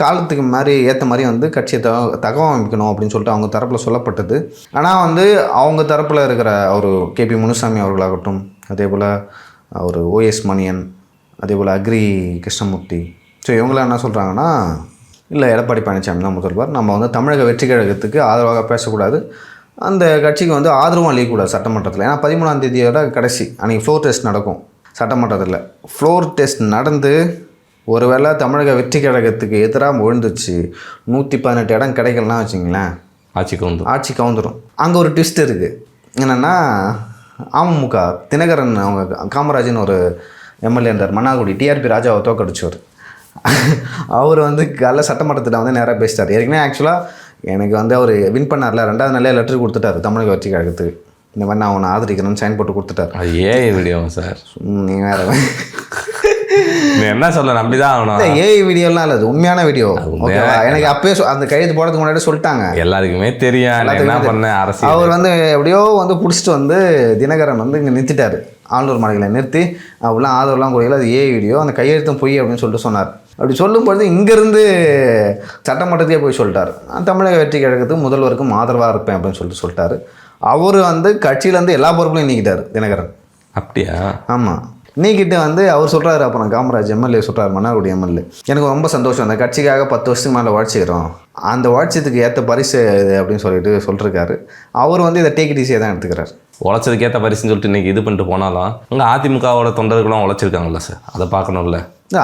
[SPEAKER 1] காலத்துக்கு மாதிரி ஏற்ற மாதிரி வந்து கட்சியை தகவமைக்கணும் அப்படின்னு சொல்லிட்டு அவங்க தரப்பில் சொல்லப்பட்டது. ஆனால் வந்து அவங்க தரப்பில் இருக்கிற ஒரு கேபி முனுசாமி அவர்களாகட்டும், அதே போல் ஒரு ஓஎஸ் மணியன், அதே போல் அக்ரி கிருஷ்ணமூர்த்தி, ஸோ இவங்களாம் என்ன சொல்கிறாங்கன்னா, இல்லை எடப்பாடி பழனிசாமி தான் முதல்வர், நம்ம வந்து தமிழக வெற்றி கழகத்துக்கு ஆதரவாக பேசக்கூடாது, அந்த கட்சிக்கு வந்து ஆதரவும் அளிக்கக்கூடாது சட்டமன்றத்தில். ஏன்னா 13ஆம் தேதியோட கடைசி அன்றைக்கி ஃப்ளோர் டெஸ்ட் நடக்கும் சட்டமன்றத்தில். ஃப்ளோர் டெஸ்ட் நடந்து ஒருவேளை தமிழக வெற்றி கழகத்துக்கு எதிராக விழுந்துச்சு, 118 இடம் கிடைக்கலாம் வச்சுங்களேன், ஆட்சி கவுந்துடும். அங்கே ஒரு ட்விஸ்ட் இருக்குது. என்னென்னா அமமுக தினகரன், அவங்க காமராஜன் ஒரு எம்எல்ஏ இருந்தார் மன்னார்குடி, டிஆர்பி ராஜாவை தோக்கடிச்சவர். அவர் வந்து காலைல சட்டமன்றத்தில் வந்து நேராக பேசிட்டார். ஏற்கனவே ஆக்சுவலாக எனக்கு வந்து அவர் வின் பண்ணார்ல, 2வது நாளே லெட்டர் கொடுத்துட்டார் தமிழக வெற்றி கழகத்துக்கு, இந்த மாதிரி நான் அவனை ஆதரிக்கணும்னு சைன் போட்டு கொடுத்துட்டார்.
[SPEAKER 2] அது ஏஐ வீடியோவா சார்?
[SPEAKER 1] நீங்கள் வேறு
[SPEAKER 2] என்ன சொல்ல, நம்பிதான் ஆகணும்.
[SPEAKER 1] ஏஐ வீடியோலாம் இல்லை, அது உண்மையான வீடியோ. எனக்கு அப்பயே அந்த கையெழுத்து போடுறதுக்கு முன்னாடி சொல்லிட்டாங்க,
[SPEAKER 2] எல்லாருக்குமே தெரியும் என்ன பண்ண அரசு.
[SPEAKER 1] அவர் வந்து எப்படியோ வந்து பிடிச்சிட்டு வந்து தினகரன் வந்து இங்கே நிறுத்திட்டார், ஆளுநர் மாளிகையில் நிறுத்தி அப்படிலாம் ஆதரவுலாம் கொடுக்கல, அது ஏஐ வீடியோ, அந்த கையெழுத்தும் பொய் அப்படின்னு சொல்லிட்டு சொன்னார். அப்படி சொல்லும்பொழுது இங்கேருந்து சட்டமன்றத்தையே போய் சொல்லிட்டார், நான் தமிழக வெற்றி கழகத்துக்கு முதல்வருக்கும் ஆதரவாக இருப்பேன் அப்படின்னு சொல்லிட்டார். அவர் வந்து கட்சியிலேருந்து எல்லா பொறுப்புலையும் நீக்கிட்டார் தினகரன்.
[SPEAKER 2] அப்படியா? ஆமாம்,
[SPEAKER 1] நீக்கிட்டு வந்து அவர் சொல்கிறாரு, அப்புறம் காமராஜ் எம்எல்ஏ சொல்கிறார், மன்னார்குடி எம்எல்ஏ, எனக்கு ரொம்ப சந்தோஷம், அந்த கட்சிக்காக 10 வருஷத்துக்கு மேலே உழைச்சிக்கிறோம், அந்த உழைச்சதுக்கு ஏற்ற பரிசு இது அப்படின்னு சொல்லியிருக்காரு. அவர் வந்து இதை டேக் இட் ஈஸியாக தான் எடுத்துக்கிறார்.
[SPEAKER 2] உழைச்சதுக்கு ஏற்ற பரிசுன்னு சொல்லிட்டு இன்றைக்கி இது பண்ணிட்டு போனாலும் அங்கே அதிமுகவோட தொண்டர்களும் உழைச்சிருக்காங்கல்ல சார், அதை பார்க்கணும்ல.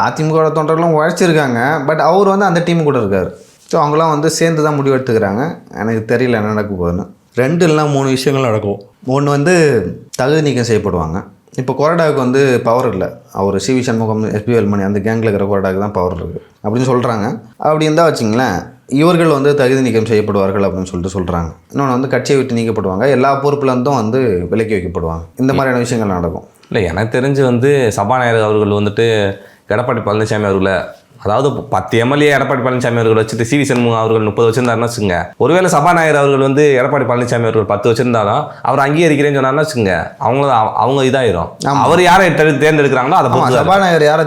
[SPEAKER 1] அதிமுகவோட தொண்டர்களும் உழைச்சிருக்காங்க, பட் அவர் வந்து அந்த டீம் கூட இருக்கார். ஸோ அவங்களாம் வந்து சேர்ந்து தான் முடிவு எடுத்துக்கிறாங்க. எனக்கு தெரியல என்ன நடக்க போகுதுன்னு. 2 இல்லைனா 3 விஷயங்கள் நடக்கும். ஒன்று வந்து தகுதி நீக்கம் செய்யப்படுவாங்க. இப்போ கொறடாவுக்கு வந்து பவர் இல்லை, அவர் சிவி சண்முகம், எஸ்பி வேலுமணி அந்த கேங்கில் இருக்கிற கொறடாவுக்கு தான் பவர் இருக்குது அப்படின்னு சொல்கிறாங்க. அப்படி இருந்தால் வச்சிங்களேன், இவர்கள் வந்து தகுதி நீக்கம் செய்யப்படுவார்கள் அப்படின்னு சொல்கிறாங்க. இன்னொன்று வந்து கட்சியை விட்டு நீக்கப்படுவாங்க, எல்லா பொறுப்புலேருந்தும் வந்து விலக்கி வைக்கப்படுவாங்க. இந்த மாதிரியான விஷயங்கள் நடக்கும்.
[SPEAKER 2] இல்லை, எனக்கு தெரிஞ்சு வந்து சபாநாயகர் அவர்கள் வந்துட்டு எடப்பாடி பழனிசாமி அவர்களை, அதாவது 10 எம்எல்ஏ எடப்பாடி பழனிசாமி அவர்கள் வச்சுட்டு சிவி சண்முகம் அவர்கள் 30 வச்சிருந்தாருன்னு வச்சுங்க. ஒருவேளை சபாநாயகர் அவர்கள் வந்து எடப்பாடி பழனிசாமி அவர்கள் 10 வச்சிருந்தாலும் அவர் அங்கீகரிக்கிறேன்னு சொன்னார்னு வச்சுங்க, அவங்க இதாயிரும். அவர் யாரை தேர்ந்தெடுக்கிறாங்களோ அதை
[SPEAKER 1] சபாநாயகர் யாரை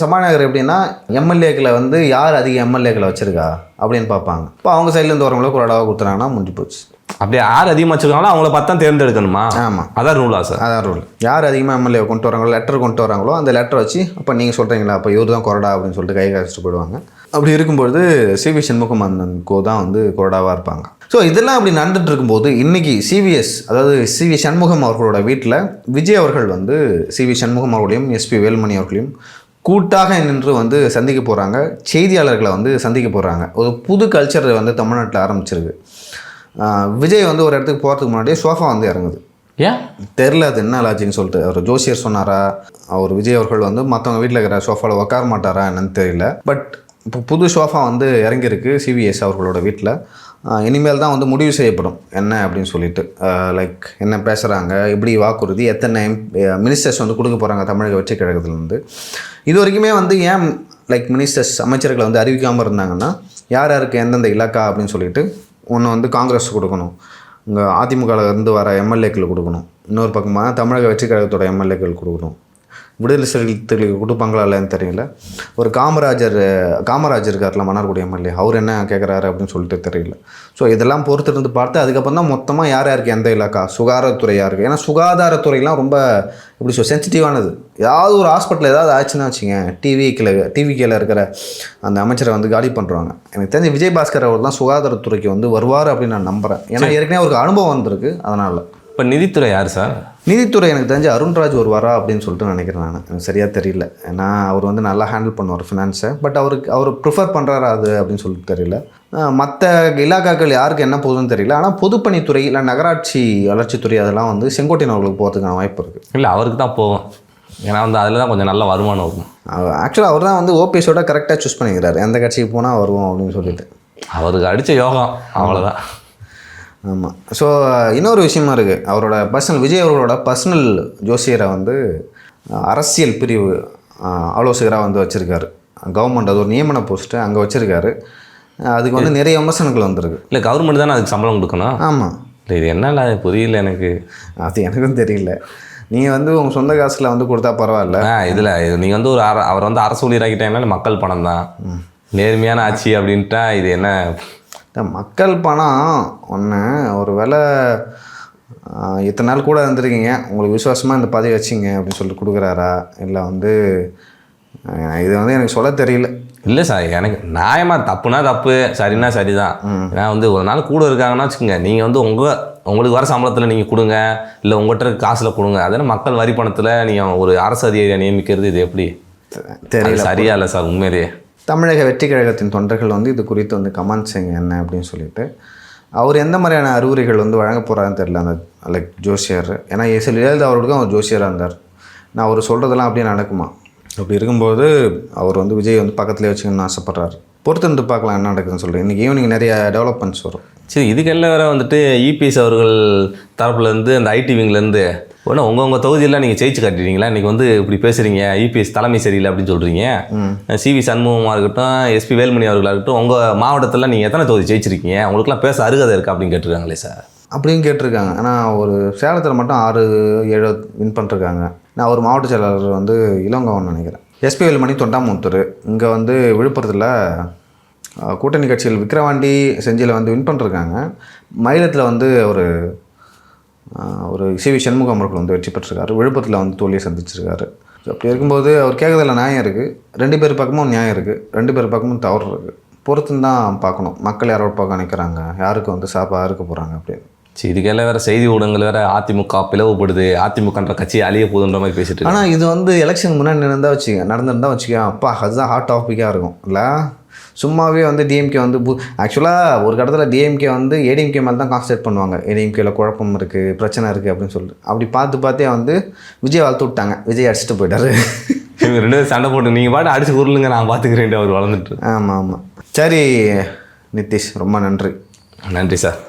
[SPEAKER 1] சபாநாயகர் எப்படின்னா எம்எல்ஏக்களை வந்து யார் அதிக எம்எல்ஏக்களை வச்சிருக்கா அப்படின்னு பார்ப்பாங்க. இப்போ அவங்க சைட்லேருந்து வரவங்களோ கொறடாவாக கொடுத்துறாங்கன்னா முடிஞ்சு போச்சு.
[SPEAKER 2] அப்படியே யார் அதிகமாக வச்சுருக்காங்களோ அவங்கள பார்த்தா தேர்ந்தெடுக்கணுமா?
[SPEAKER 1] ஆமாம்,
[SPEAKER 2] அதான் ரூலா சார்? அதான்
[SPEAKER 1] ரூல். யார் அதிகமாக எம்எல்ஏ கொண்டு வராங்களோ, லெட்டர் கொண்டு வராங்களோ, அந்த லெட்டர் வச்சு அப்போ நீங்கள் சொல்கிறீங்களா, அப்போ இவர் தான் கொறடா அப்படின்னு சொல்லிட்டு கை காய்ச்சிட்டு போயிடுவாங்க. அப்படி இருக்கும்பொழுது சிவி சண்முகம் அண்ணனுக்கோ தான் வந்து கொறடாவாக இருப்பாங்க. ஸோ இதெல்லாம் அப்படி நடந்துட்டு இருக்கும்போது இன்றைக்கி சிவிஎஸ், அதாவது சிவி சண்முகம் அவர்களோட வீட்டில் விஜய் அவர்கள் வந்து சிவி சண்முகம் அவர்களையும் எஸ்பி வேலுமணி அவர்களையும் கூட்டாக நின்று வந்து சந்திக்க போகிறாங்க, செய்தியாளர்களை வந்து சந்திக்க போகிறாங்க. ஒரு புது கல்ச்சர் வந்து தமிழ்நாட்டில் ஆரம்பிச்சிருக்கு. விஜய் வந்து ஒரு இடத்துக்கு போகிறதுக்கு முன்னாடியே சோஃபா வந்து இறங்குது.
[SPEAKER 2] ஏன்
[SPEAKER 1] தெரில அது என்ன லாஜின்னு சொல்லிட்டு. அவர் ஜோசியர் சொன்னாரா, அவர் விஜய் அவர்கள் வந்து மற்றவங்க வீட்டில் இருக்கிற சோஃபாவில் உட்கார மாட்டாரா என்னன்னு தெரியல. பட் இப்போ புது சோஃபா வந்து இறங்கியிருக்கு சிவிஎஸ் அவர்களோட வீட்டில். இனிமேல் தான் வந்து முடிவு செய்யப்படும் என்ன அப்படின்னு சொல்லிட்டு, லைக் என்ன பேசுகிறாங்க, எப்படி வாக்குறுதி, எத்தனை மினிஸ்டர்ஸ் வந்து கொடுக்க போகிறாங்க தமிழக வெற்றி கழகத்துலேருந்து. இது வரைக்குமே வந்து ஏன் லைக் மினிஸ்டர்ஸ் அமைச்சர்களை வந்து அறிவிக்காமல் இருந்தாங்கன்னா, யார் யாருக்கு எந்தெந்த இலாக்கா அப்படின்னு சொல்லிட்டு, ஒன்று வந்து காங்கிரஸ் கொடுக்கணும், இங்கே அதிமுகவில் இருந்து வர எம்எல்ஏக்கள் கொடுக்கணும், இன்னொரு பக்கமாக தமிழக வெற்றி கழகத்தோட எம்எல்ஏக்கள் கொடுக்கணும். விடுதலை சிறுத்தைகளுக்கு கொடுப்பாங்களா இல்லைன்னு தெரியல. ஒரு காமராஜர் இருக்கார்ல மன்னார்குடி எம்எல்ஏ, அவர் என்ன கேட்குறாரு அப்படின்னு சொல்லிட்டு தெரியல. ஸோ இதெல்லாம் பொறுத்திருந்து பார்த்து அதுக்கப்புறம் தான் மொத்தமாக யார் யாருக்கு எந்த இலாக்கா, சுகாதாரத்துறையாக இருக்குது. ஏன்னா சுகாதாரத்துறையெலாம் ரொம்ப எப்படி சென்சிட்டிவானது. ஏதாவது ஒரு ஹாஸ்பிட்டல் ஏதாவது ஆச்சுன்னா வச்சுங்க, டிவிக்கில் இருக்கிற அந்த அமைச்சரை வந்து காலி பண்ணுறாங்க. எனக்கு தெரிஞ்ச விஜயபாஸ்கர் அவர் தான் சுகாதாரத்துறைக்கு வந்து வருவார் அப்படின்னு நான் நம்புகிறேன். ஏன்னா ஏற்கனவே அவருக்கு அனுபவம் வந்திருக்கு. அதனால்
[SPEAKER 2] இப்போ நிதித்துறை யார் சார்?
[SPEAKER 1] நிதித்துறை எனக்கு தெரிஞ்ச அருண்ராஜ் வருவாரா அப்படின்னு சொல்லிட்டு நினைக்கிறேன். நான் எனக்கு சரியாக தெரியல. ஏன்னா அவர் வந்து நல்லா ஹேண்டில் பண்ணுவார் ஃபினான்ஸை. பட் அவர் ப்ரிஃபர் பண்ணுறாரா அது அப்படின்னு சொல்லிட்டு தெரியல. மற்ற இலாக்காக்கள் யாருக்கு என்ன போகுதுன்னு தெரியல. ஆனால் பொதுப்பணித்துறை இல்லை நகராட்சி வளர்ச்சித்துறை அதெல்லாம் வந்து செங்கோட்டையன் அவர்களுக்கு போகிறதுக்கான வாய்ப்பு இருக்குது.
[SPEAKER 2] இல்லை அவருக்கு தான் போகும். ஏன்னா வந்து அதில் தான் கொஞ்சம் நல்ல வருமானம் இருக்கும்.
[SPEAKER 1] ஆக்சுவலாக அவர் தான் வந்து ஓபிஎஸோட கரெக்டாக சூஸ் பண்ணிக்கிறார். எந்த கட்சிக்கு போனால் வருவோம் அப்படின்னு சொல்லிட்டு.
[SPEAKER 2] அவருக்கு அடித்த யோகம் அவ்வளோதான்.
[SPEAKER 1] ஆமாம். ஸோ இன்னொரு விஷயமா இருக்குது. அவரோட விஜய் அவர்களோட பர்சனல் ஜோசியரை வந்து அரசியல் பிரிவு ஆலோசகராக வந்து வச்சுருக்காரு. கவர்மெண்ட் அது ஒரு நியமன போஸ்ட்டு அங்கே வச்சுருக்காரு. அதுக்கு வந்து நிறைய விமர்சனங்கள் வந்திருக்கு.
[SPEAKER 2] இல்லை கவர்மெண்ட் தானே அதுக்கு சம்பளம் கொடுக்கணும்.
[SPEAKER 1] ஆமாம்.
[SPEAKER 2] இல்லை இது என்ன புரியல எனக்கு.
[SPEAKER 1] அது எனக்கும் தெரியல. நீங்கள் வந்து உங்கள் சொந்த காசில் வந்து கொடுத்தா பரவாயில்ல.
[SPEAKER 2] இதில் நீங்கள் வந்து அவர் வந்து அரசு ஊழியராகிட்டேன்னா மக்கள் பணம் தான், நேர்மையான ஆட்சி அப்படின்ட்டா இது என்ன?
[SPEAKER 1] மக்கள் பணம் ஒன்று ஒரு வேலை இத்தனை நாள் கூட இருந்திருக்கீங்க, உங்களுக்கு விசுவாசமாக இந்த பதவி வச்சிங்க அப்படின்னு சொல்லிட்டு கொடுக்குறாரா, இல்லை வந்து இது வந்து எனக்கு சொல்ல தெரியல.
[SPEAKER 2] இல்லை சார், எனக்கு நியாயமாக தப்புனா தப்பு, சரின்னா சரி தான். ஏன்னா வந்து ஒரு நாள் கூட இருக்காங்கன்னா வச்சுக்கோங்க, நீங்கள் வந்து உங்களுக்கு வர சம்பளத்தில் நீங்கள் கொடுங்க, இல்லை உங்கள்கிட்ட காசில் கொடுங்க. அதனால் மக்கள் வரி பணத்தில் நீங்கள் ஒரு அரசு அதிகாரியை நியமிக்கிறது இது எப்படி தெரியல? சரியா இல்லை சார் உண்மையிலேயே.
[SPEAKER 1] தமிழக வெற்றி கழகத்தின் தொண்டர்கள் வந்து இது குறித்து வந்து கமெண்ட் செய்யுங்க என்ன அப்படின்னு சொல்லிட்டு. அவர் எந்த மாதிரியான அறிவுரைகள் வந்து வழங்க போகிறாருன்னு தெரியல அந்த லைக் ஜோசியர். ஏன்னா ஜெயலலிதா அவர்களுக்கும் அவர் ஜோசியராக இருந்தார். நான் அவர் சொல்கிறதெல்லாம் அப்படியே நடக்குமா? அப்படி இருக்கும்போது அவர் வந்து விஜய் வந்து பக்கத்துலேயே வச்சுக்கணும்னு ஆசைப்பட்றாரு. பொறுத்திருந்து பார்க்கலாம் என்ன நடக்குதுன்னு சொல்கிறேன். இன்றைக்கி ஈவினிங் நிறைய டெவலப்மெண்ட்ஸ் வரும்.
[SPEAKER 2] சரி, இதுக்கெல்லாம் வேறு வந்துட்டு இபிஎஸ் அவர்கள் தரப்புலேருந்து அந்த ஐடி விங்லேருந்து ஒன்று உங்கள் தொகுதியெல்லாம் நீங்கள் ஜெயிச்சு காட்டிட்டீங்களா? இன்றைக்கி வந்து இப்படி பேசுகிறீங்க, இபிஎஸ் தலைமை சரியில்லை அப்படின்னு சொல்கிறீங்க. சிவி சண்முகமாக இருக்கட்டும், எஸ்பி வேலுமணி அவர்களாக இருக்கட்டும், உங்கள் மாவட்டத்தில் நீங்கள் எத்தனை தொகுதி ஜெயிச்சிருக்கீங்க, உங்களுக்குலாம் பேச அருகதை இருக்கா அப்படின்னு கேட்டிருக்காங்களே சார்.
[SPEAKER 1] அப்படின்னு கேட்டிருக்காங்க. ஆனால் ஒரு சேலத்தில் மட்டும் 6-7 வின் பண்ணிருக்காங்க. நான் ஒரு மாவட்ட செயலாளர் வந்து இளங்கவன் நினைக்கிறேன். எஸ்பி வேலுமணி தொண்டாமுத்தூர். இங்கே வந்து விழுப்புரத்தில் கூட்டணி கட்சிகள் விக்கிரவாண்டி செஞ்சியில் வந்து வின் பண்ணிருக்காங்க. மயிலத்தில் வந்து ஒரு சிவி சண்முகம் அவர்கள் வந்து வெற்றி பெற்றிருக்காரு. விழுப்புரத்தில் வந்து தோல்வியை சந்திச்சிருக்காரு. ஸோ அப்படி இருக்கும்போது அவர் கேட்குறதுல நியாயம் இருக்குது. 2 பேர் பக்கமும் நியாயம் இருக்குது, 2 பேர் பக்கமும் தவறு இருக்குது. பொறுத்துன்னு தான் பார்க்கணும். மக்கள் யாரோட பக்கம் நிற்கிறாங்க, யாருக்கு வந்து சாப்பாக இருக்க போகிறாங்க அப்படின்னு.
[SPEAKER 2] சரி, இதுக்கெல்லாம் வேறு செய்தி ஊடகங்கள் வேறு அதிமுக பிளவுபடுது, அதிமுகன்ற கட்சி அழிய போகுதுன்ற மாதிரி பேசிட்டு. ஆனால் இது வந்து எலெக்ஷன் முன்னாடி நடந்திருந்தால் வச்சுக்க அப்பா அதுதான் ஹாட் டாப்பிக்காக இருக்கும் இல்லை? சும்மாவே வந்து டிஎம்கே வந்து ஆக்சுவலாக ஒரு கட்டத்தில் டிஎம்கே வந்து ஏடிஎம்கே மேலே தான் கான்சன்ட்ரேட் பண்ணுவாங்க. ஏடிஎம்கேல குழப்பம் இருக்குது, பிரச்சனை இருக்குது அப்படின்னு சொல்லிட்டு. அப்படி பார்த்தே வந்து விஜய் வளர்த்து விட்டாங்க. விஜய் அடிச்சுட்டு போயிட்டாரு. இவங்க 2 பேரும் சண்டை போட்டு நீங்கள் பாட்டு அடிச்சு உருளுங்க நான் பார்த்துக்கிறேன் அவர் வளர்ந்துட்டு.
[SPEAKER 1] ஆமாம். சரி நிதிஷ், ரொம்ப நன்றி.
[SPEAKER 2] நன்றி சார்.